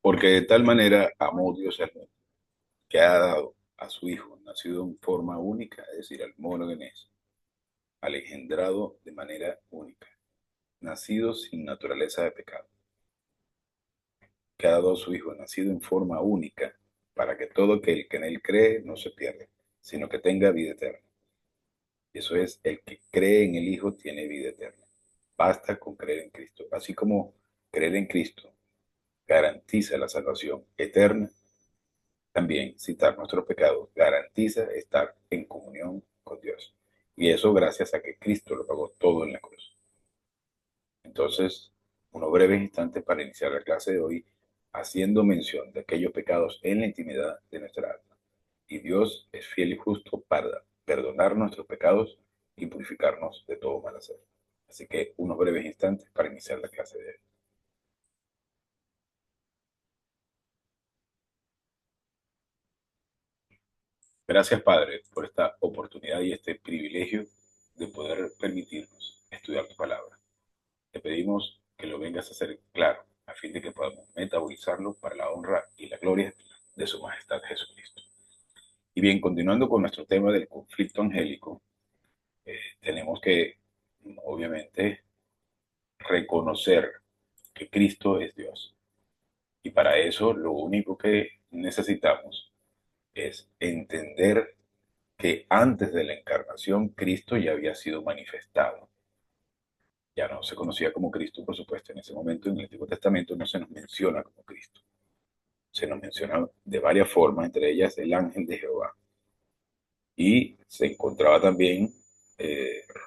Porque de tal manera amó Dios al mundo, que ha dado a su Hijo, nacido en forma única, es decir, al monogenes, al engendrado de manera única, nacido sin naturaleza de pecado, que ha dado a su Hijo, nacido en forma única, para que todo aquel que en él cree no se pierda, sino que tenga vida eterna. Eso es, el que cree en el Hijo tiene vida eterna. Basta con creer en Cristo. Así como creer en Cristo garantiza la salvación eterna, también citar nuestros pecados garantiza estar en comunión con Dios. Y eso gracias a que Cristo lo pagó todo en la cruz. Entonces, unos breves instantes para iniciar la clase de hoy, haciendo mención de aquellos pecados en la intimidad de nuestra alma. Y Dios es fiel y justo para perdonar nuestros pecados y purificarnos de todo mal hacer. Así que unos breves instantes para iniciar la clase de hoy. Gracias, Padre, por esta oportunidad y este privilegio de poder permitirnos estudiar tu palabra. Te pedimos que lo vengas a hacer claro, a fin de que podamos metabolizarlo para la honra y la gloria de su majestad Jesucristo. Y bien, continuando con nuestro tema del conflicto angélico, tenemos que, obviamente, reconocer que Cristo es Dios. Y para eso lo único que necesitamos es entender que antes de la encarnación Cristo ya había sido manifestado. Ya no se conocía como Cristo, por supuesto, en ese momento en el Antiguo Testamento no se nos menciona como Cristo. Se nos menciona de varias formas, entre ellas el ángel de Jehová. Y se encontraba también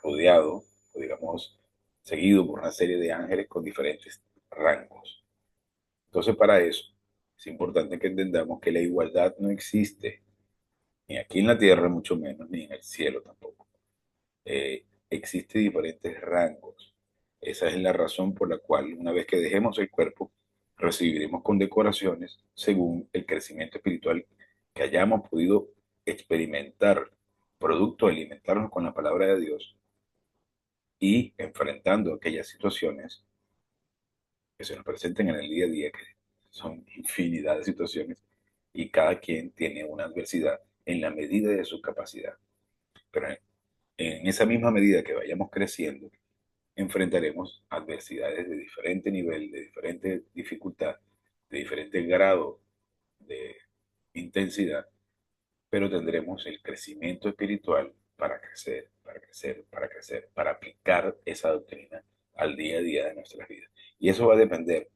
rodeado, o digamos, seguido por una serie de ángeles con diferentes rangos. Entonces, para eso es importante que entendamos que la igualdad no existe, ni aquí en la tierra, mucho menos, ni en el cielo tampoco. Existen diferentes rangos. Esa es la razón por la cual, una vez que dejemos el cuerpo, recibiremos condecoraciones según el crecimiento espiritual que hayamos podido experimentar, producto de alimentarnos con la palabra de Dios y enfrentando aquellas situaciones que se nos presenten en el día a día, que son infinidad de situaciones, y cada quien tiene una adversidad en la medida de su capacidad. Pero en esa misma medida que vayamos creciendo, enfrentaremos adversidades de diferente nivel, de diferente dificultad, de diferente grado de intensidad, pero tendremos el crecimiento espiritual para crecer, para crecer, para crecer, para aplicar esa doctrina al día a día de nuestras vidas. Y eso va a depender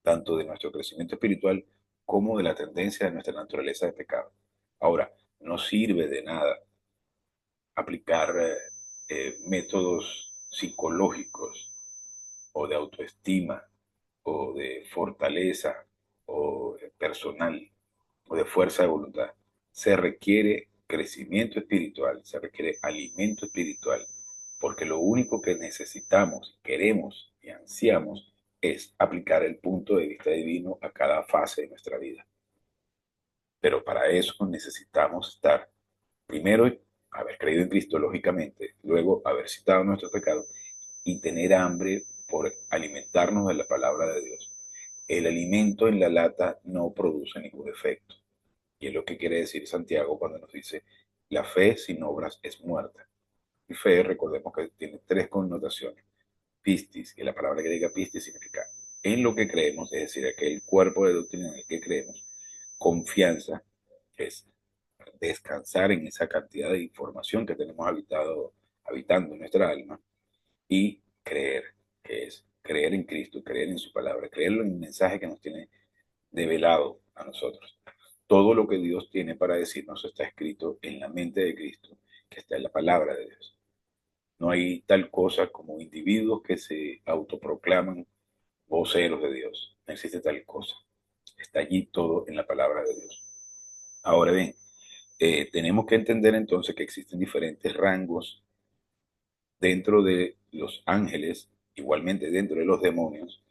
tanto de nuestro crecimiento espiritual como de la tendencia de nuestra naturaleza de pecado. Ahora, no sirve de nada aplicar métodos psicológicos o de autoestima o de fortaleza o personal o de fuerza de voluntad. Se requiere crecimiento espiritual, se requiere alimento espiritual, porque lo único que necesitamos, queremos y ansiamos es aplicar el punto de vista divino a cada fase de nuestra vida. Pero para eso necesitamos estar, primero, haber creído en Cristo, lógicamente, luego haber citado nuestros pecados y tener hambre por alimentarnos de la palabra de Dios. El alimento en la lata no produce ningún efecto. Y es lo que quiere decir Santiago cuando nos dice, la fe sin obras es muerta. Y fe, recordemos que tiene tres connotaciones. Pistis, que la palabra griega pistis significa en lo que creemos, es decir, aquel cuerpo de doctrina en el que creemos. Confianza, que es descansar en esa cantidad de información que tenemos habitando en nuestra alma. Y creer, que es creer en Cristo, creer en su palabra, creer en el mensaje que nos tiene develado a nosotros. Todo lo que Dios tiene para decirnos está escrito en la mente de Cristo, que está en la palabra de Dios. No hay tal cosa como individuos que se autoproclaman voceros de Dios. No existe tal cosa. Está allí todo en la palabra de Dios. Ahora bien, tenemos que entender entonces que existen diferentes rangos dentro de los ángeles, igualmente dentro de los demonios,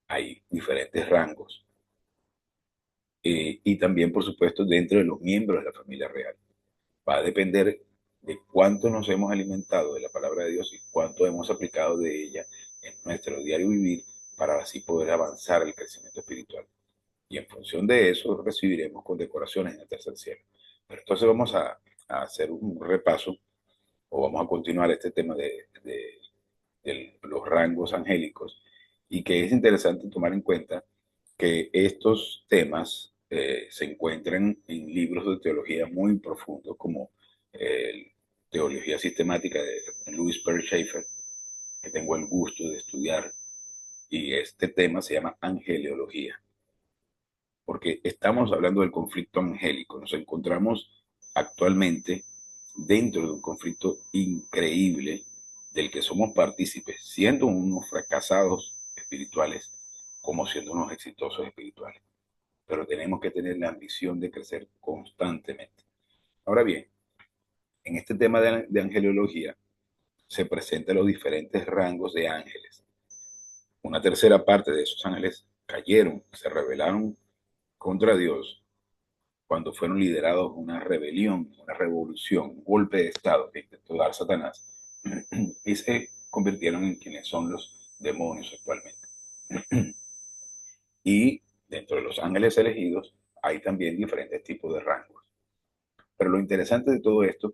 hay diferentes rangos. Y también, por supuesto, dentro de los miembros de la familia real. Va a depender de cuánto nos hemos alimentado de la palabra de Dios y cuánto hemos aplicado de ella en nuestro diario vivir, para así poder avanzar el crecimiento espiritual. Y en función de eso recibiremos condecoraciones en el tercer cielo. Pero entonces vamos a hacer un repaso o vamos a continuar este tema de los rangos angélicos y que es interesante tomar en cuenta que estos temas se encuentran en libros de teología muy profundos como Teología Sistemática de Louis Perry Schaeffer, que tengo el gusto de estudiar, y este tema se llama angeleología, porque estamos hablando del conflicto angélico. Nos encontramos actualmente dentro de un conflicto increíble del que somos partícipes, siendo unos fracasados espirituales como siendo unos exitosos espirituales. Pero tenemos que tener la ambición de crecer constantemente. Ahora bien, en este tema de angelología se presentan los diferentes rangos de ángeles. Una tercera parte de esos ángeles cayeron, se rebelaron contra Dios cuando fueron liderados una rebelión, una revolución, un golpe de Estado que intentó dar Satanás, y se convirtieron en quienes son los demonios actualmente. Y dentro de los ángeles elegidos hay también diferentes tipos de rangos. Pero lo interesante de todo esto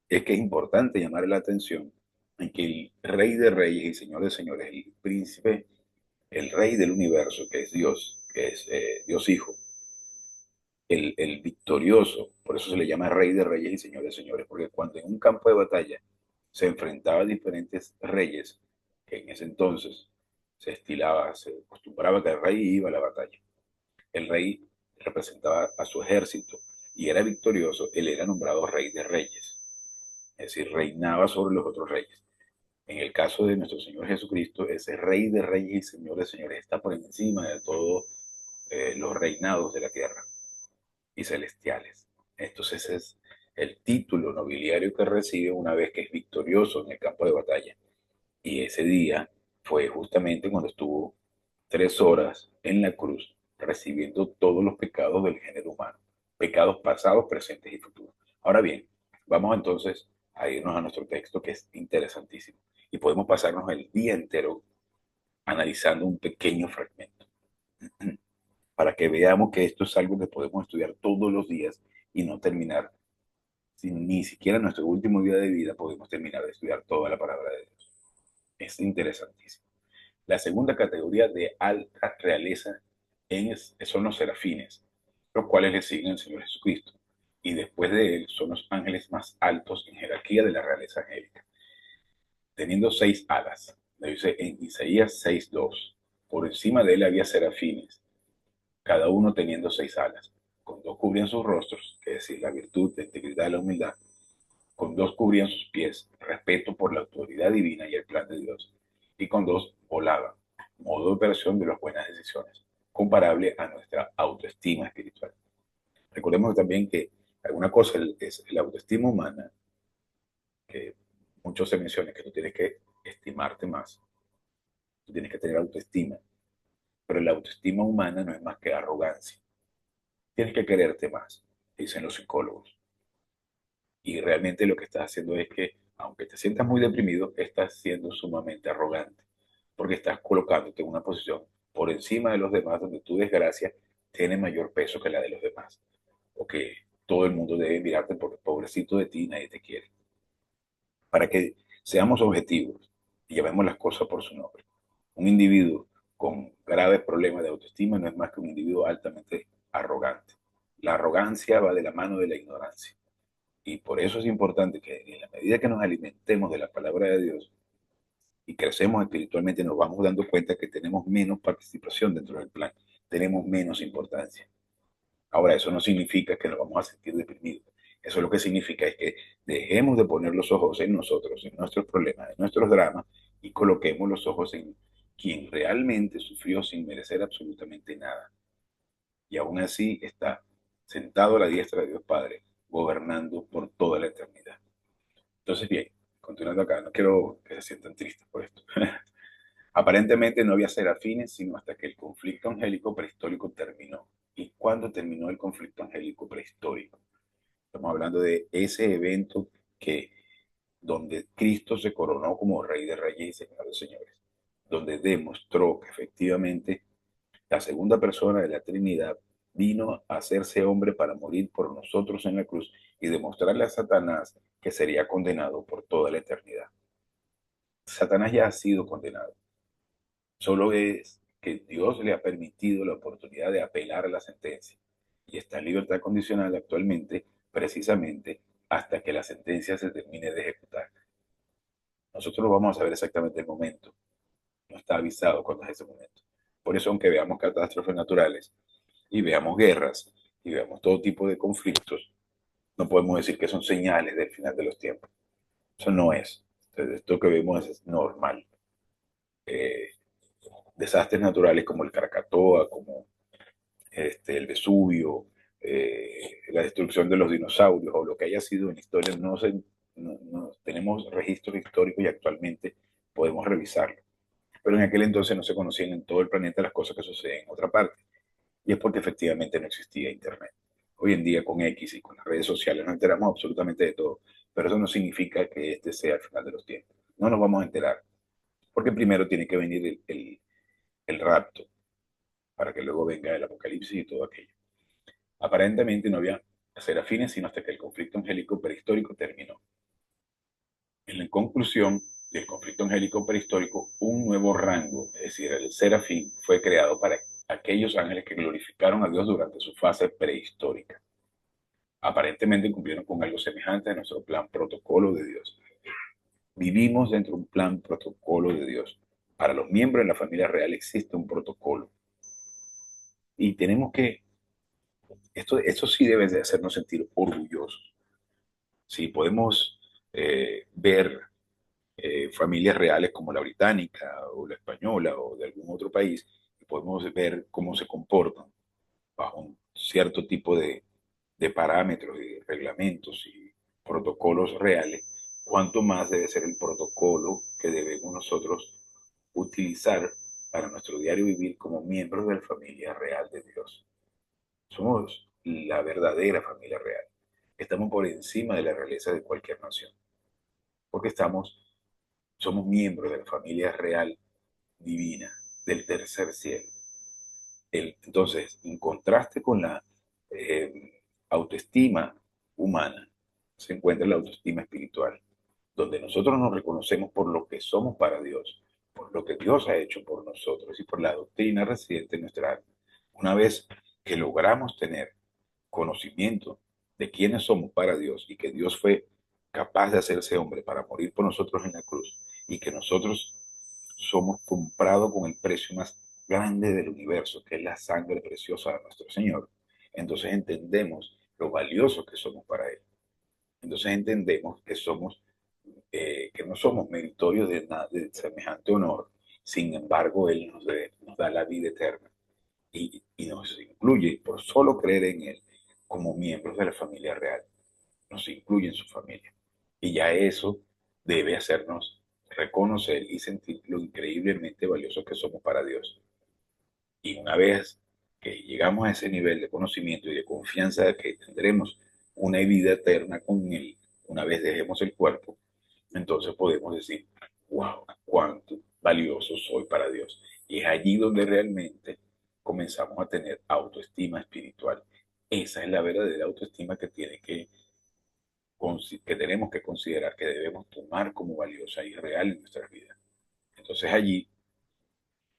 es que es importante llamar la atención en que el Rey de Reyes y Señor de Señores, el príncipe, el Rey del universo, que es Dios, que es Dios Hijo, el victorioso, por eso se le llama Rey de Reyes y Señor de Señores, porque cuando en un campo de batalla se enfrentaba a diferentes reyes, que en ese entonces se acostumbraba que el rey iba a la batalla. El rey representaba a su ejército y era victorioso, él era nombrado Rey de Reyes, es decir, reinaba sobre los otros reyes. En el caso de nuestro Señor Jesucristo, ese Rey de Reyes y Señor de Señores está por encima de todos los reinados de la tierra y celestiales. Entonces es el título nobiliario que recibe una vez que es victorioso en el campo de batalla. Y ese día fue justamente cuando estuvo 3 horas en la cruz recibiendo todos los pecados del género humano, pecados pasados, presentes y futuros. Ahora bien, vamos entonces a irnos a nuestro texto que es interesantísimo y podemos pasarnos el día entero analizando un pequeño fragmento para que veamos que esto es algo que podemos estudiar todos los días y no terminar, ni siquiera en nuestro último día de vida podemos terminar de estudiar toda la palabra de Dios. Es interesantísimo. La segunda categoría de alta realeza son los serafines, los cuales le siguen al Señor Jesucristo. Y después de él son los ángeles más altos en jerarquía de la realeza angélica, teniendo 6 alas. Lo dice en Isaías 6:2. Por encima de él había serafines, cada uno teniendo 6 alas. Con dos cubrían sus rostros, es decir, la virtud, la integridad y la humildad. Con dos cubrían sus pies, respeto por la autoridad divina y el plan de Dios. Y con dos volaban, modo de operación de las buenas decisiones, comparable a nuestra autoestima espiritual. Recordemos también que alguna cosa es la autoestima humana, que mucho se menciona que tú tienes que estimarte más, tú tienes que tener autoestima, pero la autoestima humana no es más que arrogancia. Tienes que quererte más, dicen los psicólogos. Y realmente lo que estás haciendo es que, aunque te sientas muy deprimido, estás siendo sumamente arrogante, porque estás colocándote en una posición por encima de los demás donde tu desgracia tiene mayor peso que la de los demás, o que todo el mundo debe mirarte porque pobrecito de ti nadie te quiere. Para que seamos objetivos y llevemos las cosas por su nombre. Un individuo con graves problemas de autoestima no es más que un individuo altamente arrogante. La arrogancia va de la mano de la ignorancia. Y por eso es importante que en la medida que nos alimentemos de la palabra de Dios y crecemos espiritualmente, nos vamos dando cuenta que tenemos menos participación dentro del plan, tenemos menos importancia. Ahora, eso no significa que nos vamos a sentir deprimidos. Eso lo que significa es que dejemos de poner los ojos en nosotros, en nuestros problemas, en nuestros dramas, y coloquemos los ojos en quien realmente sufrió sin merecer absolutamente nada. Y aún así está sentado a la diestra de Dios Padre, gobernando por toda la eternidad. Entonces, bien, continuando acá, no quiero que se sientan tristes por esto. Aparentemente no había serafines sino hasta que el conflicto angélico prehistórico terminó. ¿Y cuándo terminó el conflicto angélico prehistórico? Estamos hablando de ese evento que donde Cristo se coronó como Rey de Reyes y Señor de Señores. donde demostró que efectivamente la segunda persona de la Trinidad vino a hacerse hombre para morir por nosotros en la cruz y demostrarle a Satanás que sería condenado por toda la eternidad. Satanás ya ha sido condenado. Solo es que Dios le ha permitido la oportunidad de apelar a la sentencia y está en libertad condicional actualmente, precisamente hasta que la sentencia se termine de ejecutar. Nosotros no vamos a saber exactamente el momento, no está avisado cuándo es ese momento. Por eso, aunque veamos catástrofes naturales y veamos guerras y veamos todo tipo de conflictos, no podemos decir que son señales del final de los tiempos. Eso no es. Entonces, esto que vemos es normal. Eh, Desastres naturales como el Krakatoa, como el Vesubio, la destrucción de los dinosaurios o lo que haya sido en la historia, no tenemos registros históricos y actualmente podemos revisarlo. Pero en aquel entonces no se conocían en todo el planeta las cosas que suceden en otra parte. Y es porque efectivamente no existía Internet. Hoy en día con X y con las redes sociales nos enteramos absolutamente de todo, pero eso no significa que este sea el final de los tiempos. No nos vamos a enterar, porque primero tiene que venir el rapto, para que luego venga el apocalipsis y todo aquello. Aparentemente no había serafines sino hasta que el conflicto angélico prehistórico terminó. En la conclusión del conflicto angélico prehistórico, un nuevo rango, es decir, el serafín, fue creado para aquellos ángeles que glorificaron a Dios durante su fase prehistórica. Aparentemente cumplieron con algo semejante a nuestro plan protocolo de Dios. Vivimos dentro de un plan protocolo de Dios. Para los miembros de la familia real existe un protocolo. Y tenemos que, esto sí debe de hacernos sentir orgullosos. Si podemos ver familias reales como la británica o la española o de algún otro país, y podemos ver cómo se comportan bajo un cierto tipo de parámetros y reglamentos y protocolos reales, cuánto más debe ser el protocolo que debemos nosotros utilizar para nuestro diario vivir como miembros de la familia real de Dios. Somos la verdadera familia real. Estamos por encima de la realeza de cualquier nación, porque somos miembros de la familia real divina, del tercer cielo. Entonces, en contraste con la autoestima humana, se encuentra la autoestima espiritual, donde nosotros nos reconocemos por lo que somos para Dios, por lo que Dios ha hecho por nosotros y por la doctrina residente en nuestra alma. Una vez que logramos tener conocimiento de quiénes somos para Dios y que Dios fue capaz de hacerse hombre para morir por nosotros en la cruz y que nosotros somos comprados con el precio más grande del universo, que es la sangre preciosa de nuestro Señor, entonces entendemos lo valioso que somos para Él. Entonces entendemos que no somos meritorios de semejante honor, sin embargo Él nos da la vida eterna y nos incluye por solo creer en Él como miembros de la familia real, nos incluye en su familia. Y ya eso debe hacernos reconocer y sentir lo increíblemente valiosos que somos para Dios. Y una vez que llegamos a ese nivel de conocimiento y de confianza de que tendremos una vida eterna con Él, una vez dejemos el cuerpo, entonces podemos decir, wow, cuánto valioso soy para Dios. Y es allí donde realmente comenzamos a tener autoestima espiritual. Esa es la verdadera autoestima que tenemos que considerar, que debemos tomar como valiosa y real en nuestras vidas. Entonces allí,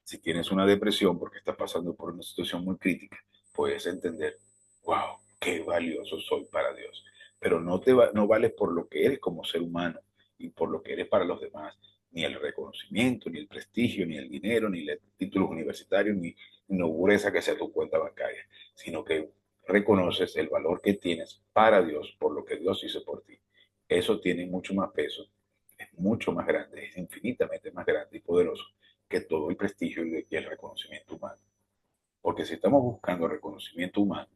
si tienes una depresión porque estás pasando por una situación muy crítica, puedes entender, wow, qué valioso soy para Dios. Pero no vales por lo que eres como ser humano y por lo que eres para los demás, ni el reconocimiento, ni el prestigio, ni el dinero, ni los títulos universitarios, ni la nobleza que sea tu cuenta bancaria, sino que reconoces el valor que tienes para Dios por lo que Dios hizo por ti. Eso tiene mucho más peso, es mucho más grande, es infinitamente más grande y poderoso que todo el prestigio y el reconocimiento humano. Porque si estamos buscando el reconocimiento humano,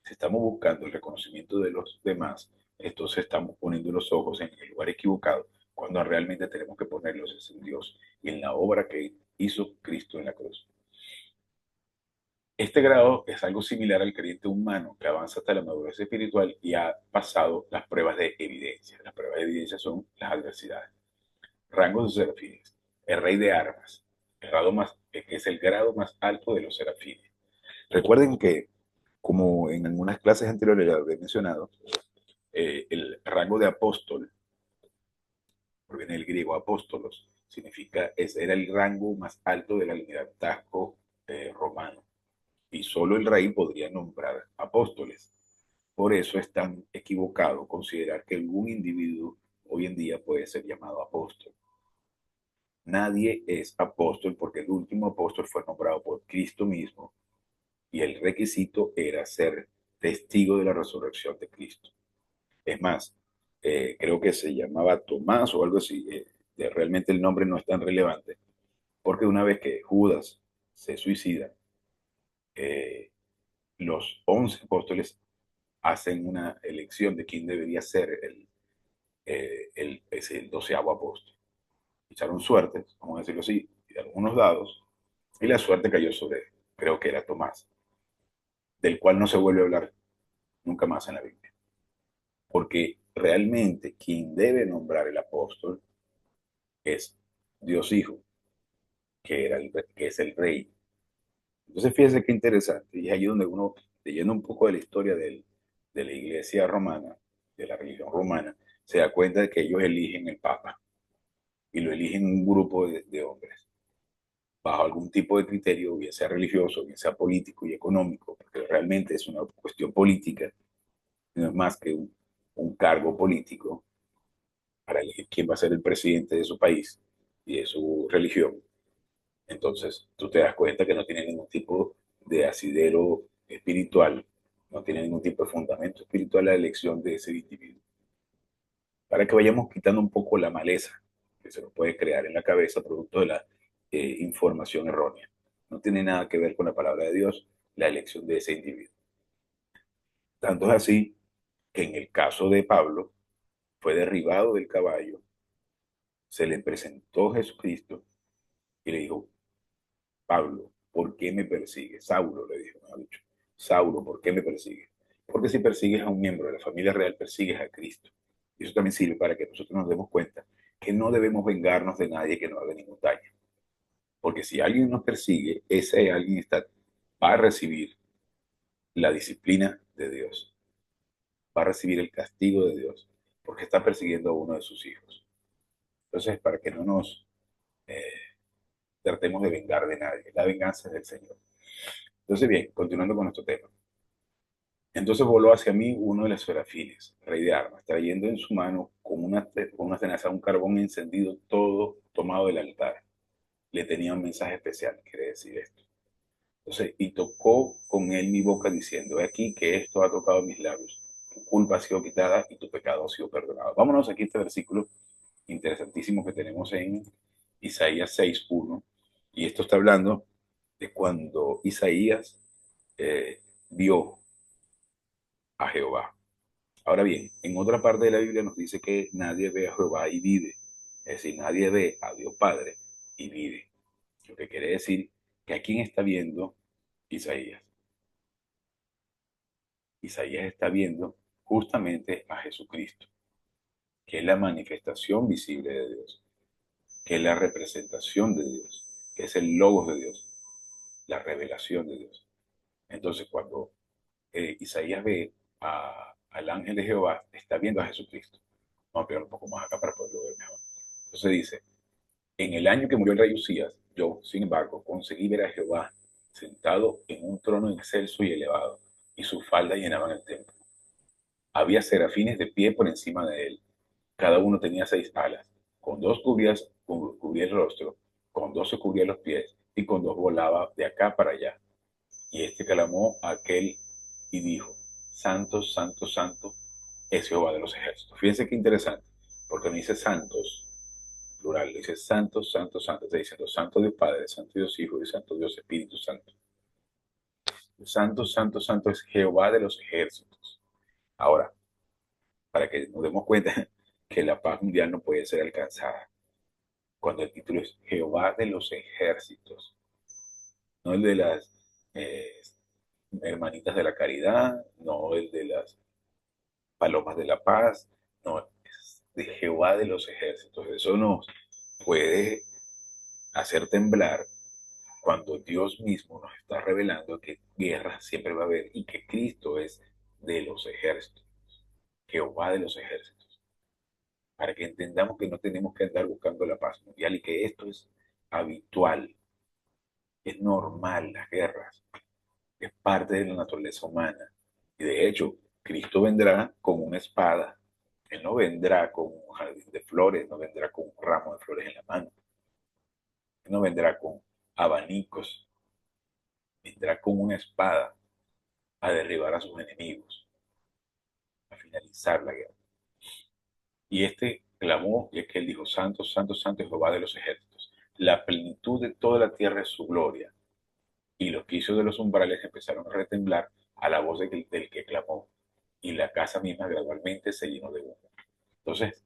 si estamos buscando el reconocimiento de los demás, entonces estamos poniendo los ojos en el lugar equivocado, cuando realmente tenemos que ponerlos en Dios y en la obra que hizo Cristo en la cruz. Este grado es algo similar al creyente humano que avanza hasta la madurez espiritual y ha pasado las pruebas de evidencia. Las pruebas de evidencia son las adversidades. Rangos de serafines. El rey de armas. que es el grado más alto de los serafines. Recuerden que, como en algunas clases anteriores ya he mencionado, el rango de apóstol proviene del griego apóstolos, significa, era el rango más alto del almirantazgo romano, y solo el rey podría nombrar apóstoles. Por eso es tan equivocado considerar que algún individuo hoy en día puede ser llamado apóstol. Nadie es apóstol porque el último apóstol fue nombrado por Cristo mismo y el requisito era ser testigo de la resurrección de Cristo. Es más, creo que se llamaba Tomás o algo así. Realmente el nombre no es tan relevante porque una vez que Judas se suicida, eh, los 11 apóstoles hacen una elección de quién debería ser el 12º apóstol. Echaron suertes, vamos a decirlo así, y algunos dados, y la suerte cayó sobre, creo que era Tomás, del cual no se vuelve a hablar nunca más en la Biblia. Porque realmente quien debe nombrar el apóstol es Dios Hijo, que es el rey. Entonces fíjense qué interesante, y es allí donde uno, leyendo un poco de la historia de la iglesia romana, de la religión romana, se da cuenta de que ellos eligen el Papa, y lo eligen un grupo de hombres, bajo algún tipo de criterio, bien sea religioso, bien sea político y económico, porque realmente es una cuestión política, no es más que un cargo político para elegir quién va a ser el presidente de su país y de su religión. Entonces, tú te das cuenta que no tiene ningún tipo de asidero espiritual, no tiene ningún tipo de fundamento espiritual la elección de ese individuo. Para que vayamos quitando un poco la maleza que se nos puede crear en la cabeza producto de la información errónea. No tiene nada que ver con la palabra de Dios la elección de ese individuo. Tanto es así que en el caso de Pablo fue derribado del caballo, se le presentó Jesucristo y le dijo, Pablo, ¿por qué me persigues? Saulo le dijo, mejor dicho, Saulo, ¿por qué me persigues? Porque si persigues a un miembro de la familia real, persigues a Cristo. Y eso también sirve para que nosotros nos demos cuenta que no debemos vengarnos de nadie que nos haga ningún daño. Porque si alguien nos persigue, ese alguien va a recibir la disciplina de Dios, va a recibir el castigo de Dios, porque está persiguiendo a uno de sus hijos. Entonces, para que no nos eh, tratemos de vengar de nadie, la venganza es del Señor. Entonces, bien, continuando con nuestro tema. Entonces voló hacia mí uno de los serafines, rey de armas, trayendo en su mano con una tenaza un carbón encendido todo tomado del altar. Le tenía un mensaje especial, quiere decir esto. Entonces, y tocó con él mi boca diciendo, he aquí que esto ha tocado mis labios. Tu culpa ha sido quitada y tu pecado ha sido perdonado. Vámonos aquí a este versículo interesantísimo que tenemos en Isaías 6:1. Y esto está hablando de cuando Isaías vio a Jehová. Ahora bien, en otra parte de la Biblia nos dice que nadie ve a Jehová y vive. Es decir, nadie ve a Dios Padre y vive. Lo que quiere decir que a quién está viendo Isaías. Isaías está viendo justamente a Jesucristo, que es la manifestación visible de Dios, que es la representación de Dios, que es el logos de Dios, la revelación de Dios. Entonces, cuando Isaías ve al ángel de Jehová, está viendo a Jesucristo. Vamos a pegar un poco más acá para poderlo ver mejor. Entonces dice, en el año que murió el rey Usías, yo, sin embargo, conseguí ver a Jehová sentado en un trono excelso y elevado, y sus faldas llenaban el templo. Había serafines de pie por encima de él. Cada uno tenía 6 alas. Con dos cubría el rostro, con dos se cubría los pies, y con dos volaba de acá para allá. Y este clamó a aquel y dijo, Santo, Santo, Santo es Jehová de los ejércitos. Fíjense qué interesante, porque no dice santos, plural, dice Santo, Santo, Santo. Está diciendo Santo Dios Padre, Santo Dios Hijo y Santo Dios Espíritu Santo. Santo, Santo, Santo es Jehová de los ejércitos. Ahora, para que nos demos cuenta que la paz mundial no puede ser alcanzada cuando el título es Jehová de los ejércitos, no el de las eh, hermanitas de la caridad, no el de las palomas de la paz, no, es de Jehová de los ejércitos. Eso nos puede hacer temblar cuando Dios mismo nos está revelando que guerra siempre va a haber y que Cristo es de los ejércitos, Jehová de los ejércitos, para que entendamos que no tenemos que andar buscando la paz mundial y que esto es habitual, es normal, las guerras, es parte de la naturaleza humana. Y de hecho, Cristo vendrá con una espada. Él no vendrá con un jardín de flores, no vendrá con un ramo de flores en la mano, Él no vendrá con abanicos, vendrá con una espada a derribar a sus enemigos, a finalizar la guerra. Y este clamó, y es que él dijo, Santo, Santo, Santo es Jehová de los ejércitos. La plenitud de toda la tierra es su gloria. Y los quicios de los umbrales empezaron a retemblar a la voz del que clamó. Y la casa misma gradualmente se llenó de humo. Entonces,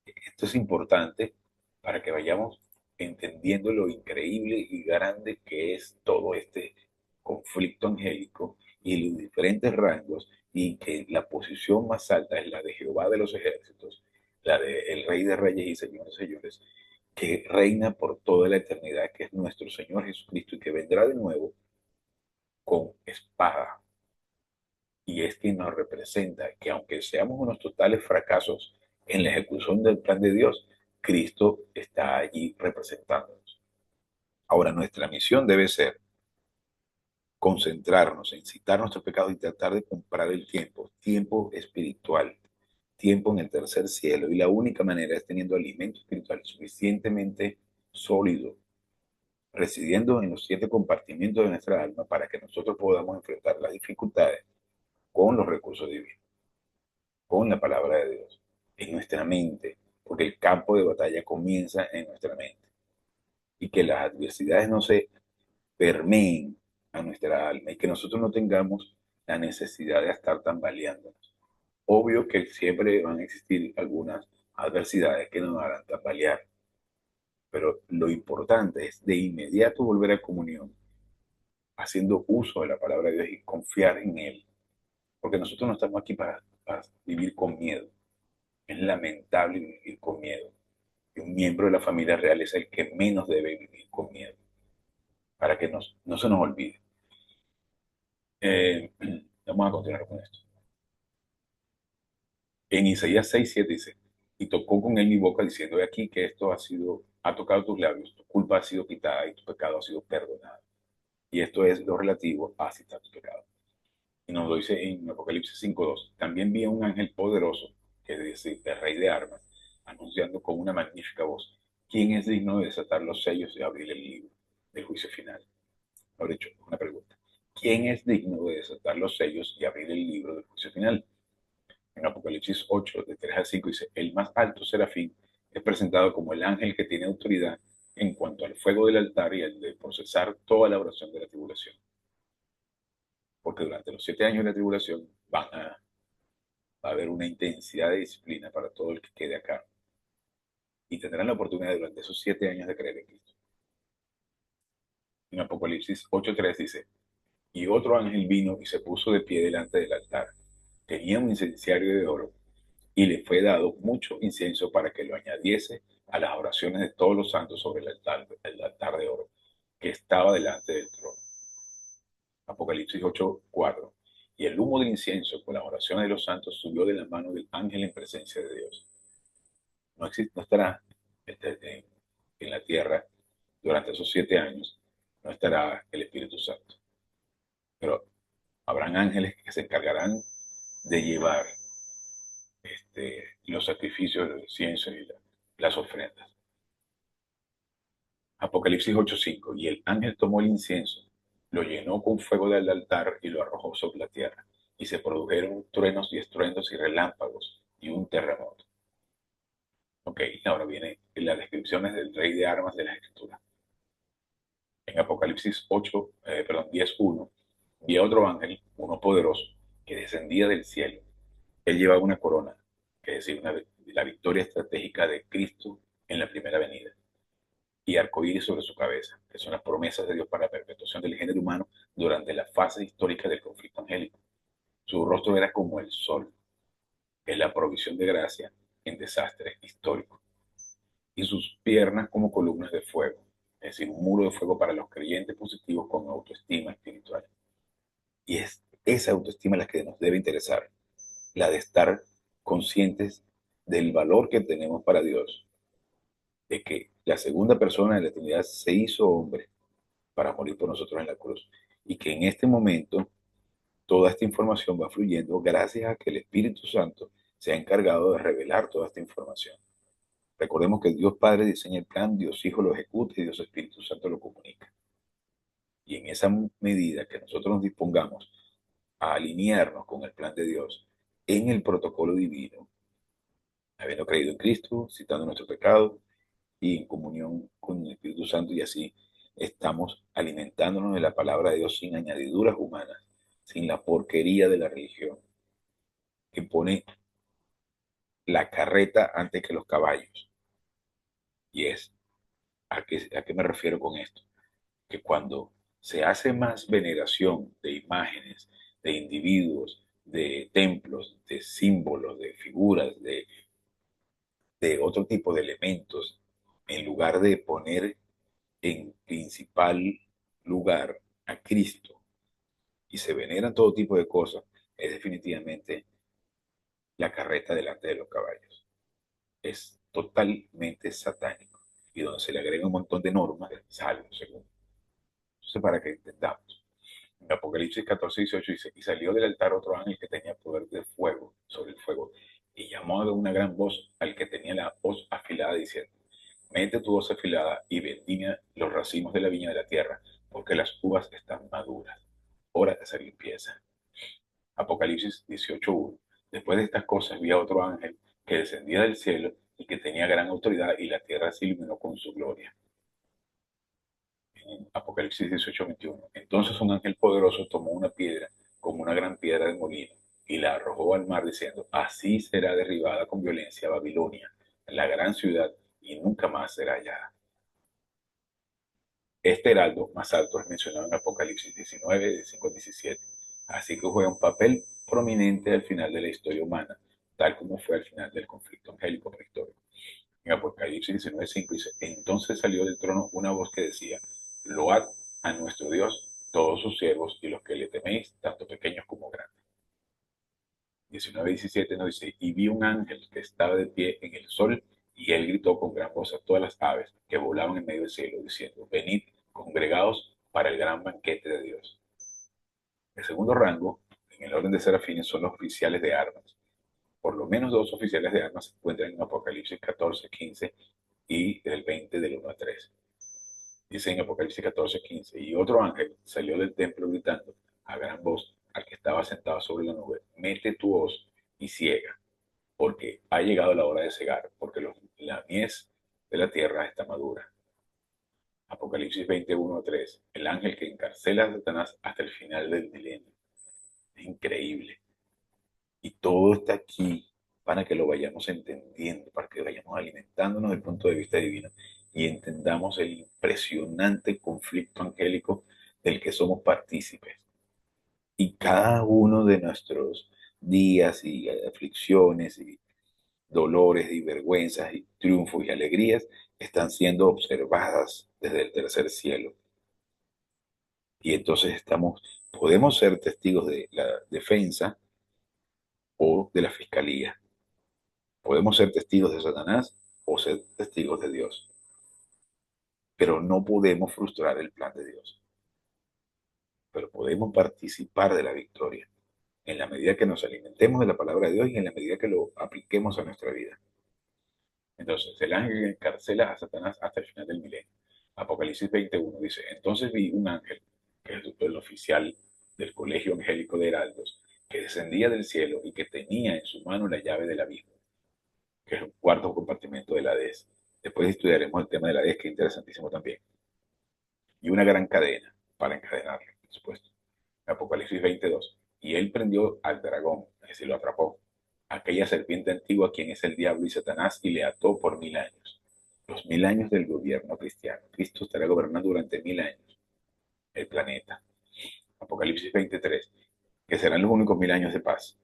esto es importante para que vayamos entendiendo lo increíble y grande que es todo este conflicto angélico y los diferentes rangos y que la posición más alta es la de Jehová de los ejércitos, la del Rey de Reyes y Señores de Señores, que reina por toda la eternidad, que es nuestro Señor Jesucristo y que vendrá de nuevo con espada. Y es quien nos representa que aunque seamos unos totales fracasos en la ejecución del plan de Dios, Cristo está allí representándonos. Ahora, nuestra misión debe ser concentrarnos en citar nuestros pecados y tratar de comprar el tiempo, tiempo espiritual, tiempo en el tercer cielo. Y la única manera es teniendo alimento espiritual suficientemente sólido, residiendo en los 7 compartimientos de nuestra alma para que nosotros podamos enfrentar las dificultades con los recursos divinos, con la palabra de Dios, en nuestra mente, porque el campo de batalla comienza en nuestra mente. Y que las adversidades no se permeen a nuestra alma y que nosotros no tengamos la necesidad de estar tambaleándonos. Obvio que siempre van a existir algunas adversidades que nos harán tambalear, pero lo importante es de inmediato volver a comunión, haciendo uso de la palabra de Dios y confiar en Él, porque nosotros no estamos aquí para vivir con miedo. Es lamentable vivir con miedo. Y un miembro de la familia real es el que menos debe vivir con miedo, para que no se nos olvide. Eh, Vamos a continuar con esto. En Isaías 6:7 dice, y tocó con él mi boca diciendo, de aquí que esto ha tocado tus labios, tu culpa ha sido quitada y tu pecado ha sido perdonado. Y esto es lo relativo a citar tu pecado. Y nos lo dice en Apocalipsis 5:2. También vi a un ángel poderoso, que es decir, el rey de armas, anunciando con una magnífica voz, ¿quién es digno de desatar los sellos y abrir el libro del juicio final? Ahora hecho, una pregunta. ¿Quién es digno de desatar los sellos y abrir el libro del juicio final? En Apocalipsis 8, de 3 al 5, dice, el más alto serafín es presentado como el ángel que tiene autoridad en cuanto al fuego del altar y el de procesar toda la oración de la tribulación. Porque durante los 7 años de la tribulación va a haber una intensidad de disciplina para todo el que quede acá. Y tendrán la oportunidad durante esos 7 años de creer en Cristo. En Apocalipsis 8:3 dice, y otro ángel vino y se puso de pie delante del altar. Tenía un incenciario de oro y le fue dado mucho incienso para que lo añadiese a las oraciones de todos los santos sobre el altar de oro que estaba delante del trono. Apocalipsis 8:4. Y el humo del incienso con las oraciones de los santos subió de la mano del ángel en presencia de Dios. No estará en la tierra durante esos 7 años, no estará el Espíritu Santo. Pero habrán ángeles que se encargarán de llevar los sacrificios del incienso y las ofrendas. Apocalipsis 8:5. Y el ángel tomó el incienso, lo llenó con fuego del altar y lo arrojó sobre la tierra. Y se produjeron truenos y estruendos y relámpagos y un terremoto. Ok, ahora viene las descripciones del rey de armas de la escritura. En Apocalipsis 10:1, vi a otro ángel, uno poderoso, que descendía del cielo. Él llevaba una corona, que es decir, la victoria estratégica de Cristo en la primera venida, y arcoíris sobre su cabeza, que son las promesas de Dios para la perpetuación del género humano durante la fase histórica del conflicto angélico. Su rostro era como el sol, que es la provisión de gracia en desastre histórico, y sus piernas como columnas de fuego. Es decir, un muro de fuego para los creyentes positivos con autoestima espiritual. Y es esa autoestima la que nos debe interesar, la de estar conscientes del valor que tenemos para Dios, de que la segunda persona de la Trinidad se hizo hombre para morir por nosotros en la cruz, y que en este momento toda esta información va fluyendo gracias a que el Espíritu Santo se ha encargado de revelar toda esta información. Recordemos que Dios Padre diseña el plan, Dios Hijo lo ejecuta y Dios Espíritu Santo lo comunica. Y en esa medida que nosotros nos dispongamos a alinearnos con el plan de Dios en el protocolo divino, habiendo creído en Cristo, citando nuestro pecado y en comunión con el Espíritu Santo, y así estamos alimentándonos de la palabra de Dios sin añadiduras humanas, sin la porquería de la religión que pone la carreta antes que los caballos. Y es, ¿a qué me refiero con esto? Que cuando se hace más veneración de imágenes, de individuos, de templos, de símbolos, de figuras, de otro tipo de elementos, en lugar de poner en principal lugar a Cristo, y se veneran todo tipo de cosas, es definitivamente la carreta delante de los caballos. Es totalmente satánico. Y donde se le agrega un montón de normas, salvo, según. Entonces, para que entendamos. En Apocalipsis 14:18 dice, y salió del altar otro ángel que tenía poder de fuego, sobre el fuego, y llamó de una gran voz al que tenía la voz afilada, diciendo, mete tu voz afilada y vendimia los racimos de la viña de la tierra, porque las uvas están maduras. Hora de hacer limpieza. Apocalipsis 18:1. Después de estas cosas vi a otro ángel que descendía del cielo y que tenía gran autoridad, y la tierra se iluminó con su gloria. En Apocalipsis 18:21. Entonces un ángel poderoso tomó una piedra como una gran piedra de molino y la arrojó al mar, diciendo, así será derribada con violencia Babilonia, la gran ciudad, y nunca más será hallada. Este heraldo más alto es mencionado en Apocalipsis 19, de 5 al 17. Así que juega un papel prominente al final de la historia humana, tal como fue al final del conflicto angélico prehistórico. En Apocalipsis 19:5 dice, entonces salió del trono una voz que decía, load a nuestro Dios, todos sus siervos y los que le teméis, tanto pequeños como grandes. 19:17 nos dice, y vi un ángel que estaba de pie en el sol, y él gritó con gran voz a todas las aves que volaban en medio del cielo, diciendo, venid, congregados para el gran banquete de Dios. El segundo rango, en el orden de serafines, son los oficiales de armas. Por lo menos dos oficiales de armas se encuentran en Apocalipsis 14:15 y del 20 del 1 a 3. Dice en Apocalipsis 14:15, y otro ángel salió del templo gritando a gran voz al que estaba sentado sobre la nube, mete tu hoz y ciega, porque ha llegado la hora de cegar, porque la mies de la tierra está madura. Apocalipsis 21:3, el ángel que encarcela a Satanás hasta el final del milenio. Es increíble. Y todo está aquí para que lo vayamos entendiendo, para que vayamos alimentándonos del punto de vista divino y entendamos el impresionante conflicto angélico del que somos partícipes. Y cada uno de nuestros días y aflicciones y dolores y vergüenzas y triunfos y alegrías están siendo observadas desde el tercer cielo. Y entonces podemos ser testigos de la defensa o de la fiscalía. Podemos ser testigos de Satanás o ser testigos de Dios, pero no podemos frustrar el plan de Dios. Pero podemos participar de la victoria en la medida que nos alimentemos de la palabra de Dios y en la medida que lo apliquemos a nuestra vida. Entonces, el ángel encarcela a Satanás hasta el final del milenio. Apocalipsis 21 dice, entonces vi un ángel, que es el oficial del colegio angélico de heraldos, que descendía del cielo y que tenía en su mano la llave del abismo, que es un cuarto compartimento de la Hades. Después estudiaremos el tema de la Hades, que es interesantísimo también. Y una gran cadena para encadenarlo, por supuesto. Apocalipsis 22. Y él prendió al dragón, es decir, lo atrapó, aquella serpiente antigua, quien es el diablo y Satanás, y le ató por 1000 años. Los 1000 años del gobierno cristiano. Cristo estará gobernando durante 1000 años el planeta. Apocalipsis 23. Que serán los únicos 1000 años de paz.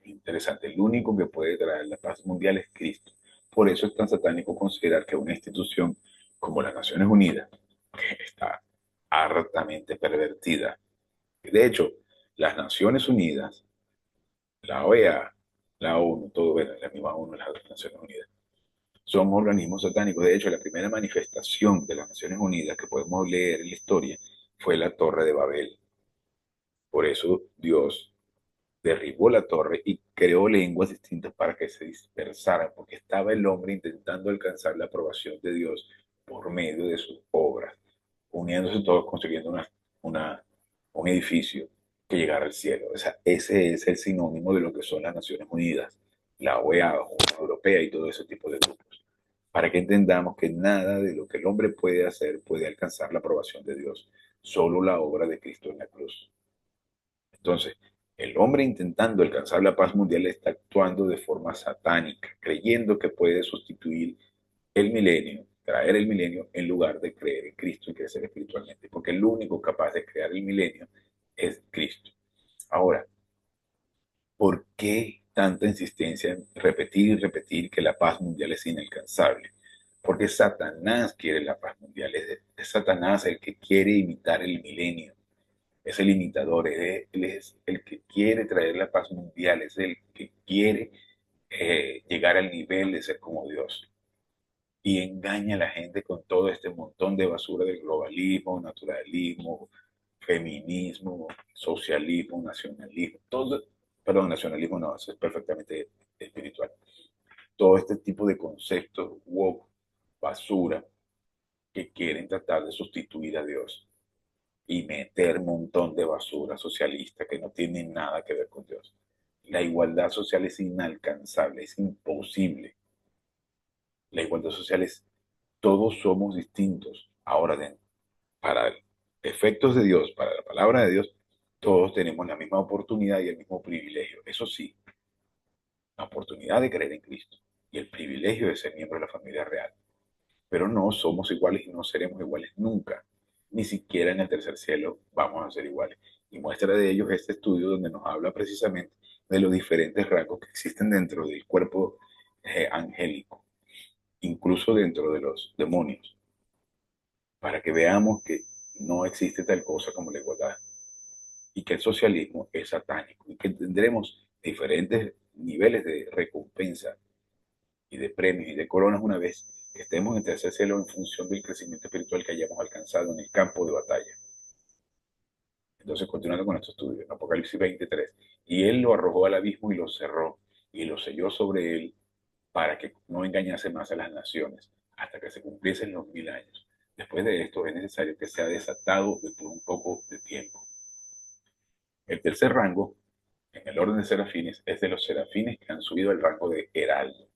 Interesante, el único que puede traer la paz mundial es Cristo. Por eso es tan satánico considerar que una institución como las Naciones Unidas, que está hartamente pervertida. De hecho, las Naciones Unidas, la OEA, la ONU, todo, bueno, la misma ONU, las Naciones Unidas, son organismos satánicos. De hecho, la primera manifestación de las Naciones Unidas que podemos leer en la historia fue la Torre de Babel. Por eso Dios derribó la torre y creó lenguas distintas para que se dispersaran, porque estaba el hombre intentando alcanzar la aprobación de Dios por medio de sus obras, uniéndose todos, construyendo una, un edificio que llegara al cielo. O sea, ese es el sinónimo de lo que son las Naciones Unidas, la OEA, la Unión Europea y todo ese tipo de grupos, para que entendamos que nada de lo que el hombre puede hacer puede alcanzar la aprobación de Dios, solo la obra de Cristo en la cruz. Entonces, el hombre intentando alcanzar la paz mundial está actuando de forma satánica, creyendo que puede sustituir el milenio, traer el milenio en lugar de creer en Cristo y crecer espiritualmente, porque el único capaz de crear el milenio es Cristo. Ahora, ¿por qué tanta insistencia en repetir y repetir que la paz mundial es inalcanzable? Porque Satanás quiere la paz mundial, es Satanás el que quiere imitar el milenio, es el imitador, él es el que quiere traer la paz mundial, es el que quiere llegar al nivel de ser como Dios. Y engaña a la gente con todo este montón de basura del globalismo, naturalismo, feminismo, socialismo, nacionalismo, todo, perdón, nacionalismo no, eso es perfectamente espiritual. Todo este tipo de conceptos woke, basura, que quieren tratar de sustituir a Dios y meter un montón de basura socialista que no tiene nada que ver con Dios. La igualdad social es inalcanzable, es imposible. La igualdad social es, todos somos distintos. Ahora, para efectos de Dios, para la palabra de Dios, todos tenemos la misma oportunidad y el mismo privilegio. Eso sí, la oportunidad de creer en Cristo y el privilegio de ser miembro de la familia real. Pero no somos iguales y no seremos iguales nunca. Ni siquiera en el tercer cielo vamos a ser iguales. Y muestra de ello es este estudio donde nos habla precisamente de los diferentes rangos que existen dentro del cuerpo angélico, incluso dentro de los demonios, para que veamos que no existe tal cosa como la igualdad y que el socialismo es satánico y que tendremos diferentes niveles de recompensa y de premios y de coronas una vez que estemos en tercer cielo en función del crecimiento espiritual que hayamos alcanzado en el campo de batalla. Entonces, continuando con nuestro estudio, en Apocalipsis 23, y él lo arrojó al abismo y lo cerró, y lo selló sobre él para que no engañase más a las naciones, hasta que se cumpliesen los 1000 años. Después de esto es necesario que sea desatado por un poco de tiempo. El tercer rango, en el orden de serafines, es de los serafines que han subido al rango de heraldo.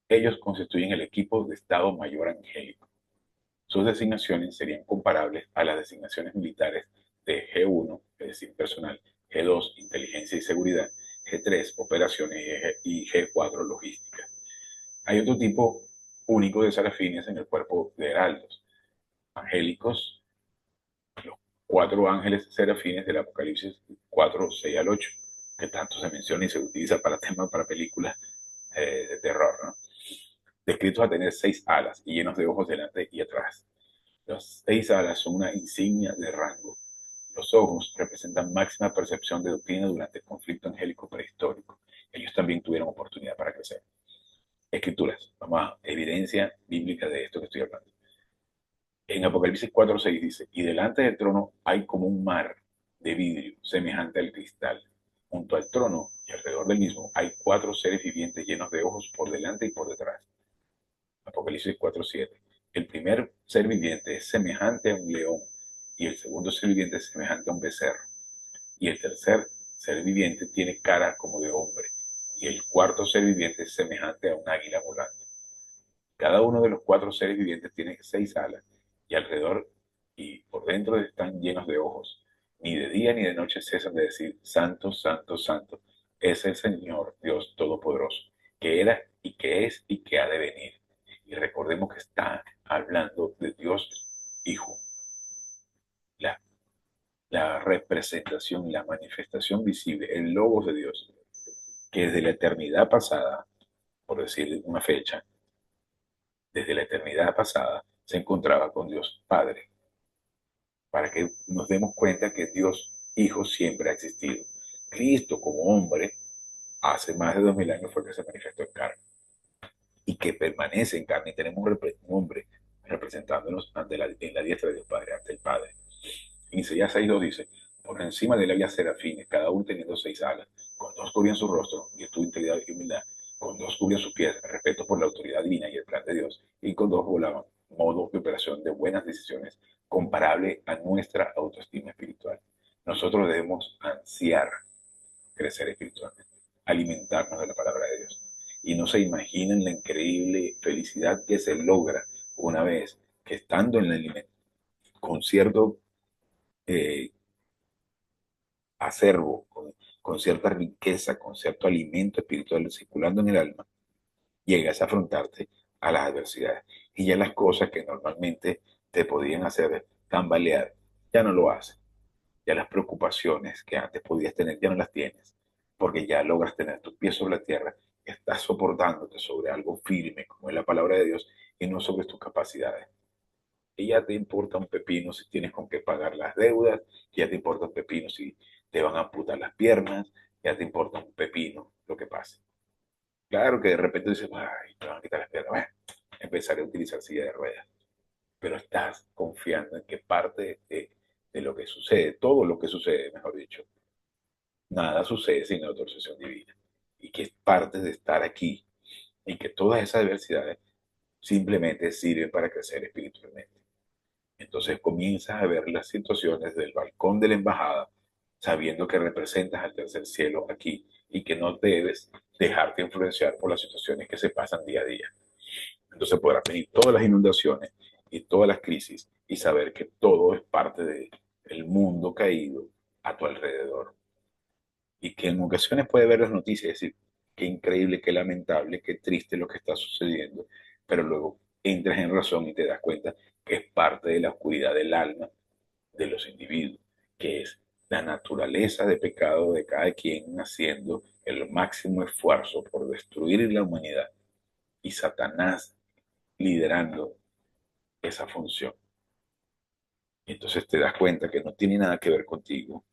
Ellos constituyen el equipo de Estado Mayor Angélico. Sus designaciones serían comparables a las designaciones militares de G1, es decir, personal, G2, inteligencia y seguridad, G3, operaciones y G4, logísticas. Hay otro tipo único de serafines en el cuerpo de heraldos, angélicos, los 4 ángeles serafines del Apocalipsis 4, 6 al 8, que tanto se menciona y se utiliza para temas, para películas de terror, ¿no? Descritos a tener 6 alas y llenos de ojos delante y atrás. Las 6 alas son una insignia de rango. Los ojos representan máxima percepción de doctrina durante el conflicto angélico prehistórico. Ellos también tuvieron oportunidad para crecer. Escrituras. Vamos a evidencia bíblica de esto que estoy hablando. En Apocalipsis 4:6 dice, y delante del trono hay como un mar de vidrio semejante al cristal. Junto al trono y alrededor del mismo hay 4 seres vivientes llenos de ojos por delante y por detrás. Apocalipsis 4:7. El primer ser viviente es semejante a un león, y el segundo ser viviente es semejante a un becerro, y el tercer ser viviente tiene cara como de hombre, y el cuarto ser viviente es semejante a un águila volando. Cada uno de los 4 seres vivientes tiene 6 alas, y alrededor y por dentro están llenos de ojos. Ni de día ni de noche cesan de decir, Santo, Santo, Santo, es el Señor Dios Todopoderoso, que era y que es y que ha de venir. Y recordemos que está hablando de Dios Hijo, la, la representación, la manifestación visible, el Logos de Dios, que desde la eternidad pasada, por decir una fecha, desde la eternidad pasada, se encontraba con Dios Padre, para que nos demos cuenta que Dios Hijo siempre ha existido. Cristo como hombre, hace más de 2000 años fue que se manifestó en carne y que permanece en carne. Y tenemos un hombre representándonos en la diestra de Dios Padre, ante el Padre. En Isaías 6:2 dice, por encima de él había serafines, cada uno teniendo 6 alas, con dos cubrían su rostro, virtud, integridad y humildad, con dos cubrían sus pies, respeto por la autoridad divina y el plan de Dios, y con dos volaban, modo de operación de buenas decisiones, comparable a nuestra autoestima espiritual. Nosotros debemos ansiar crecer espiritualmente, alimentarnos de la palabra de Dios. Y no se imaginan la increíble felicidad que se logra una vez que estando en el alimento, con cierto eh, acervo, con cierta riqueza, con cierto alimento espiritual circulando en el alma, llegas a afrontarte a las adversidades. Y ya las cosas que normalmente te podían hacer tambalear, ya no lo hacen. Ya las preocupaciones que antes podías tener, ya no las tienes, porque ya logras tener tus pies sobre la tierra, estás soportándote sobre algo firme, como es la palabra de Dios, y no sobre tus capacidades. Y ya te importa un pepino si tienes con qué pagar las deudas, ya te importa un pepino si te van a amputar las piernas, ya te importa un pepino lo que pase. Claro que de repente dices, ay, me van a quitar las piernas, bueno, empezaré a utilizar silla de ruedas, pero estás confiando en que parte de lo que sucede, todo lo que sucede, mejor dicho, nada sucede sin la autorización divina, y que es parte de estar aquí, y que todas esas adversidades simplemente sirven para crecer espiritualmente. Entonces comienzas a ver las situaciones del balcón de la embajada, sabiendo que representas al tercer cielo aquí y que no debes dejarte influenciar por las situaciones que se pasan día a día. Entonces podrás venir todas las inundaciones y todas las crisis y saber que todo es parte del mundo caído a tu alrededor. Y que en ocasiones puede ver las noticias y decir, qué increíble, qué lamentable, qué triste lo que está sucediendo, pero luego entras en razón y te das cuenta que es parte de la oscuridad del alma de los individuos, que es la naturaleza de pecado de cada quien haciendo el máximo esfuerzo por destruir la humanidad y Satanás liderando esa función. Entonces te das cuenta que no tiene nada que ver contigo,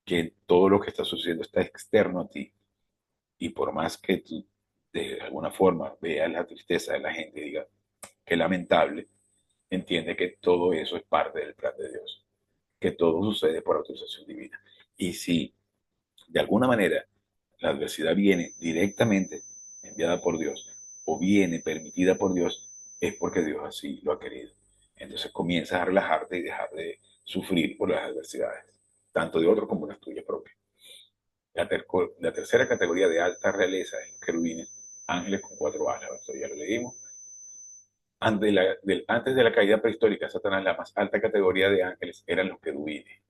que todo lo que está sucediendo está externo a ti. Y por más que tú de alguna forma veas la tristeza de la gente y digas, qué lamentable, entiende que todo eso es parte del plan de Dios, que todo sucede por autorización divina. Y si de alguna manera la adversidad viene directamente enviada por Dios o viene permitida por Dios, es porque Dios así lo ha querido. Entonces comienzas a relajarte y dejar de sufrir por las adversidades, tanto de otros como las tuyas propias. La tercera categoría de alta realeza es querubines, ángeles con 4 alas. Esto ya lo leímos. Antes de la caída prehistórica de Satanás, la más alta categoría de ángeles eran los querubines.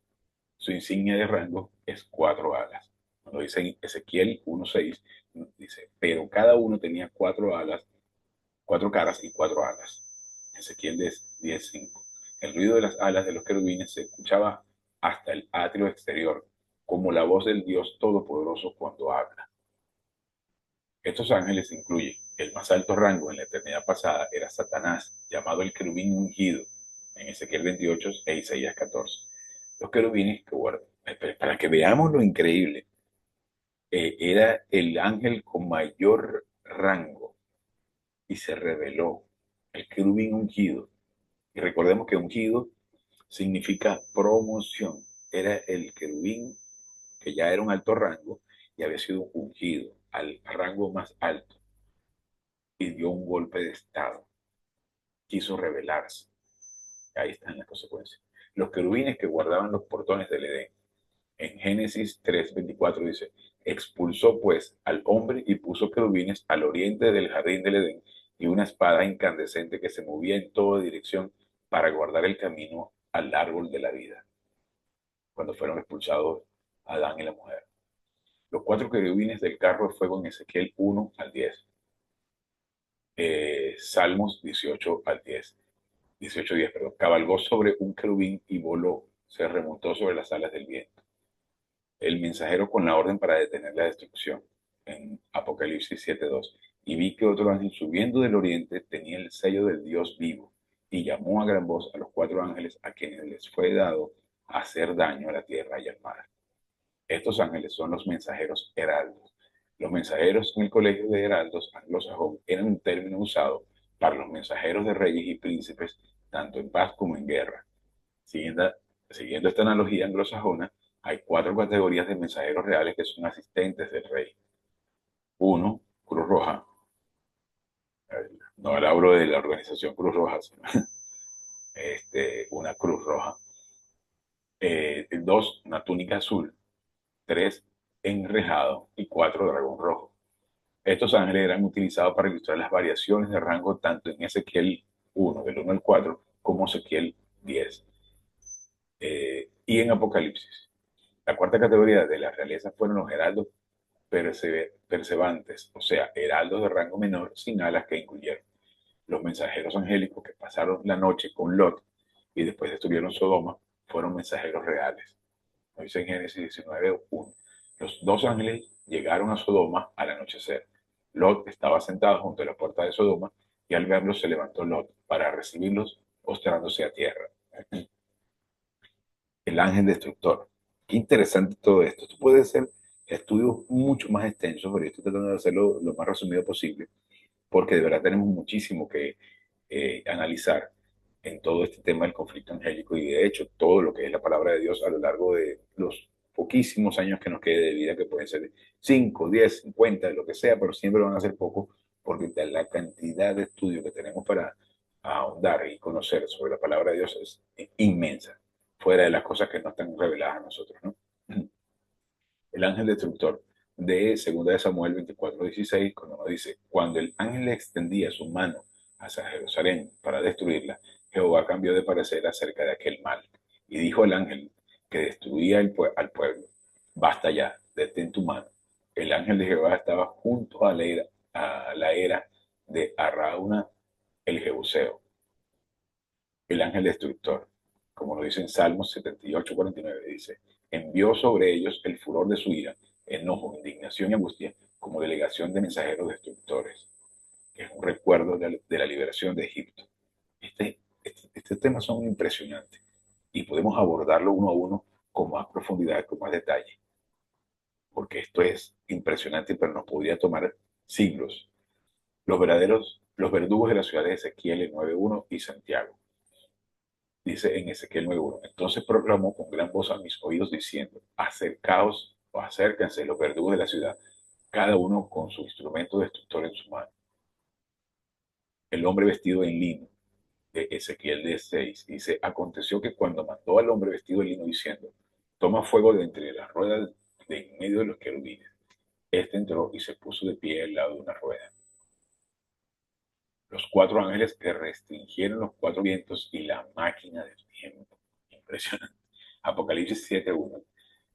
Su insignia de rango es 4 alas. Cuando dice en Ezequiel 1:6, dice, pero cada uno tenía 4 alas, 4 caras y 4 alas. Ezequiel 10:5. El ruido de las alas de los querubines se escuchaba hasta el atrio exterior, como la voz del Dios Todopoderoso cuando habla. Estos ángeles incluyen el más alto rango en la eternidad pasada era Satanás, llamado el querubín ungido, en Ezequiel 28 e Isaías 14. Los querubines, que bueno, para que veamos lo increíble, era el ángel con mayor rango y se reveló el querubín ungido. Y recordemos que ungido significa promoción. Era el querubín que ya era un alto rango y había sido ungido al rango más alto y dio un golpe de estado. Quiso rebelarse. Ahí están las consecuencias. Los querubines que guardaban los portones del Edén. En Génesis 3:24 dice, expulsó pues al hombre y puso querubines al oriente del jardín del Edén y una espada incandescente que se movía en toda dirección para guardar el camino al árbol de la vida, cuando fueron expulsados Adán y la mujer. Los 4 querubines del carro de fuego en Ezequiel 1 al 10. Salmos 18 al 10. 18:10, perdón. Cabalgó sobre un querubín y voló, se remontó sobre las alas del viento. El mensajero con la orden para detener la destrucción, en Apocalipsis 7:2. Y vi que otro ángel subiendo del oriente tenía el sello del Dios vivo, y llamó a gran voz a los 4 ángeles a quienes les fue dado hacer daño a la tierra y al mar. Estos ángeles son los mensajeros heraldos. Los mensajeros en el colegio de heraldos anglosajón eran un término usado para los mensajeros de reyes y príncipes, tanto en paz como en guerra. Siguiendo, siguiendo esta analogía anglosajona, hay 4 categorías de mensajeros reales que son asistentes del rey. Uno, Cruz Roja. No hablo de la organización Cruz Roja, sino una Cruz Roja. Dos, una túnica azul. Tres, enrejado. Y cuatro, dragón rojo. Estos ángeles eran utilizados para ilustrar las variaciones de rango tanto en Ezequiel 1, del 1 al 4, como Ezequiel 10, y en Apocalipsis. La cuarta categoría de la realeza fueron los heraldos percebantes, o sea, heraldos de rango menor sin alas que incluyeron los mensajeros angélicos que pasaron la noche con Lot y después destruyeron Sodoma, fueron mensajeros reales. Lo dice en Génesis 19:1. Los 2 ángeles llegaron a Sodoma al anochecer. Lot estaba sentado junto a la puerta de Sodoma y al verlos se levantó Lot para recibirlos, postrándose a tierra. El ángel destructor. Qué interesante todo esto. Esto puede ser estudios mucho más extensos, pero yo estoy tratando de hacerlo lo más resumido posible, porque de verdad tenemos muchísimo que analizar en todo este tema del conflicto angélico y de hecho todo lo que es la palabra de Dios a lo largo de los poquísimos años que nos quede de vida, que pueden ser 5, 10, 50, lo que sea, pero siempre van a ser pocos, porque la cantidad de estudios que tenemos para ahondar y conocer sobre la palabra de Dios es inmensa, fuera de las cosas que no están reveladas a nosotros, ¿no? El ángel destructor de 2 de Samuel 24:16, cuando nos dice, cuando el ángel extendía su mano hacia Jerusalén para destruirla, Jehová cambió de parecer acerca de aquel mal y dijo al ángel que destruía al pueblo, basta ya, detén tu mano. El ángel de Jehová estaba junto a la era de Arauna el Jebuseo, el ángel destructor, como lo dice en Salmos 78:49, dice, envió sobre ellos el furor de su ira, enojo, indignación y angustia, como delegación de mensajeros destructores, que es un recuerdo de la liberación de Egipto. Este temas son impresionantes y podemos abordarlo uno a uno con más profundidad, con más detalle, porque esto es impresionante, pero nos podría tomar siglos. Los verdugos de la ciudad de Ezequiel en 9:1 y Santiago. Dice en Ezequiel 9:1, entonces proclamó con gran voz a mis oídos diciendo, acercaos o acérquense los verdugos de la ciudad, cada uno con su instrumento destructor en su mano. El hombre vestido en lino, de Ezequiel 16, dice, aconteció que cuando mandó al hombre vestido en lino diciendo, toma fuego de entre las ruedas de en medio de los querubines, este entró y se puso de pie al lado de una rueda. Los 4 ángeles que restringieron los 4 vientos y la máquina del tiempo. Impresionante. Apocalipsis 7:1.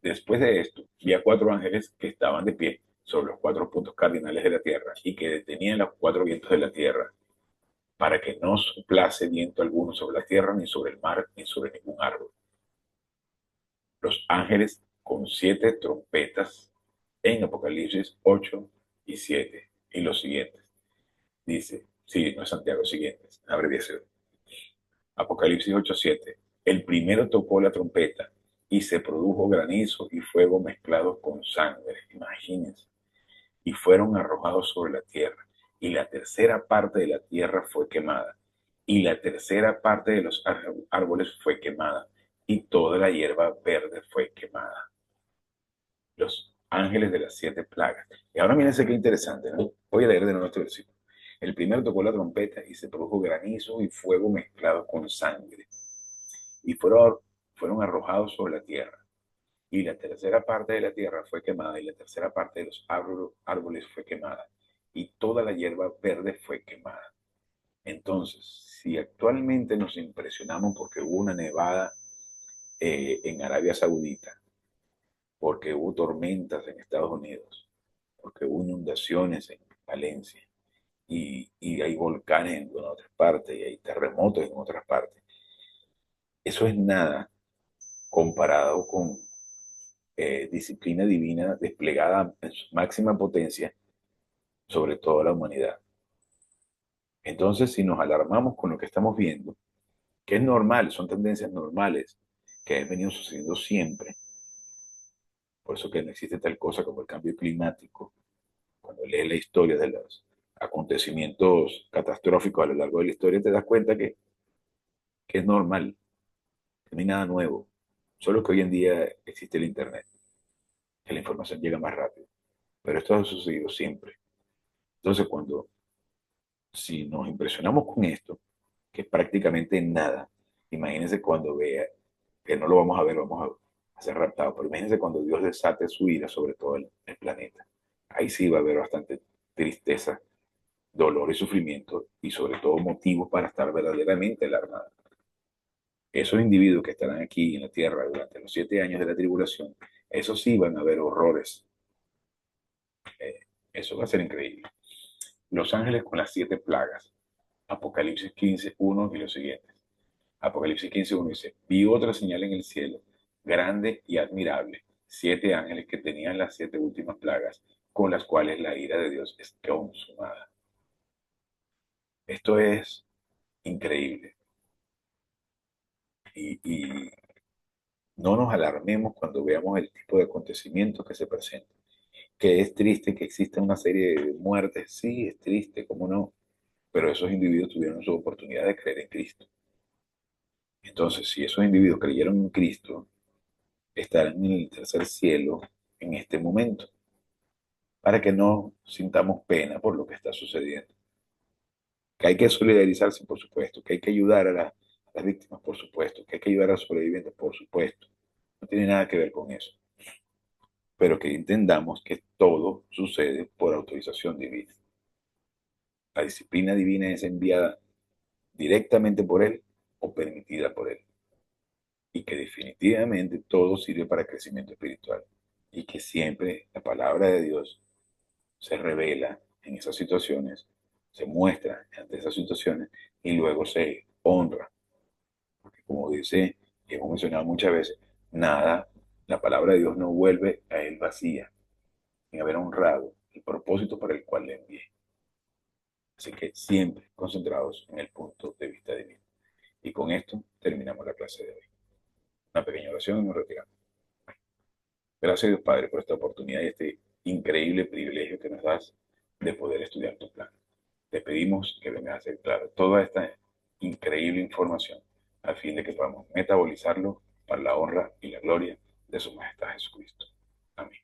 Después de esto, vi a 4 ángeles que estaban de pie sobre los 4 puntos cardinales de la tierra y que detenían los 4 vientos de la tierra para que no soplase viento alguno sobre la tierra, ni sobre el mar, ni sobre ningún árbol. Los ángeles con 7 trompetas en Apocalipsis 8 y 7 y los siguientes. Dice, sí, no es Santiago, siguientes, abreviación. Apocalipsis 8:7. El primero tocó la trompeta y se produjo granizo y fuego mezclados con sangre. Imagínense. Y fueron arrojados sobre la tierra. Y la tercera parte de la tierra fue quemada. Y la tercera parte de los árboles fue quemada. Y toda la hierba verde fue quemada. Los ángeles de las 7 plagas. Y ahora mírense qué interesante, ¿no? Voy a leer de nuevo este versículo. El primero tocó la trompeta y se produjo granizo y fuego mezclado con sangre. Y fueron arrojados sobre la tierra. Y la tercera parte de la tierra fue quemada, y la tercera parte de los árboles fue quemada, y toda la hierba verde fue quemada. Entonces, si actualmente nos impresionamos porque hubo una nevada en Arabia Saudita, porque hubo tormentas en Estados Unidos, porque hubo inundaciones en Valencia, y hay volcanes en otras partes, y hay terremotos en otras partes, eso es nada comparado con disciplina divina desplegada en su máxima potencia sobre toda la humanidad. Entonces, si nos alarmamos con lo que estamos viendo, que es normal, son tendencias normales que han venido sucediendo siempre, por eso que no existe tal cosa como el cambio climático. Cuando lees la historia de los acontecimientos catastróficos a lo largo de la historia, te das cuenta que es normal, que no hay nada nuevo. Solo que hoy en día existe el Internet, que la información llega más rápido. Pero esto ha sucedido siempre. Entonces, si nos impresionamos con esto, que es prácticamente nada, imagínense cuando vea, que no lo vamos a ver, vamos a ser raptados, pero imagínense cuando Dios desate su ira sobre todo el planeta. Ahí sí va a haber bastante tristeza, dolor y sufrimiento, y sobre todo motivos para estar verdaderamente alarmados. Esos individuos que estarán aquí en la tierra durante los 7 años de la tribulación, esos sí van a ver horrores. Eh, Eso va a ser increíble. Los ángeles con las 7 plagas. Apocalipsis 15:1 y los siguientes. Apocalipsis 15:1 dice, vi otra señal en el cielo, grande y admirable, 7 ángeles que tenían las 7 últimas plagas, con las cuales la ira de Dios es consumada. Esto es increíble. Y no nos alarmemos cuando veamos el tipo de acontecimientos que se presentan. Que es triste que exista una serie de muertes, sí, es triste, cómo no, pero esos individuos tuvieron su oportunidad de creer en Cristo. Entonces, si esos individuos creyeron en Cristo, estarán en el tercer cielo en este momento, para que no sintamos pena por lo que está sucediendo. Que hay que solidarizarse, por supuesto, que hay que ayudar a las víctimas, por supuesto, que hay que ayudar a los sobrevivientes, por supuesto. No tiene nada que ver con eso, pero que entendamos que todo sucede por autorización divina. La disciplina divina es enviada directamente por Él o permitida por Él. Y que definitivamente todo sirve para crecimiento espiritual. Y que siempre la palabra de Dios se revela en esas situaciones, se muestra ante esas situaciones y luego se honra. Porque como dice, y hemos mencionado muchas veces, nada, la palabra de Dios no vuelve a Él vacía, sin haber honrado el propósito para el cual le envié. Así que siempre concentrados en el punto de vista divino. Y con esto terminamos la clase de hoy. Una pequeña oración y nos retiramos. Gracias, Dios Padre, por esta oportunidad y este increíble privilegio que nos das de poder estudiar tu plan. Te pedimos que vengas a hacer claro toda esta increíble información a fin de que podamos metabolizarlo para la honra y la gloria de su majestad Jesucristo. Amén.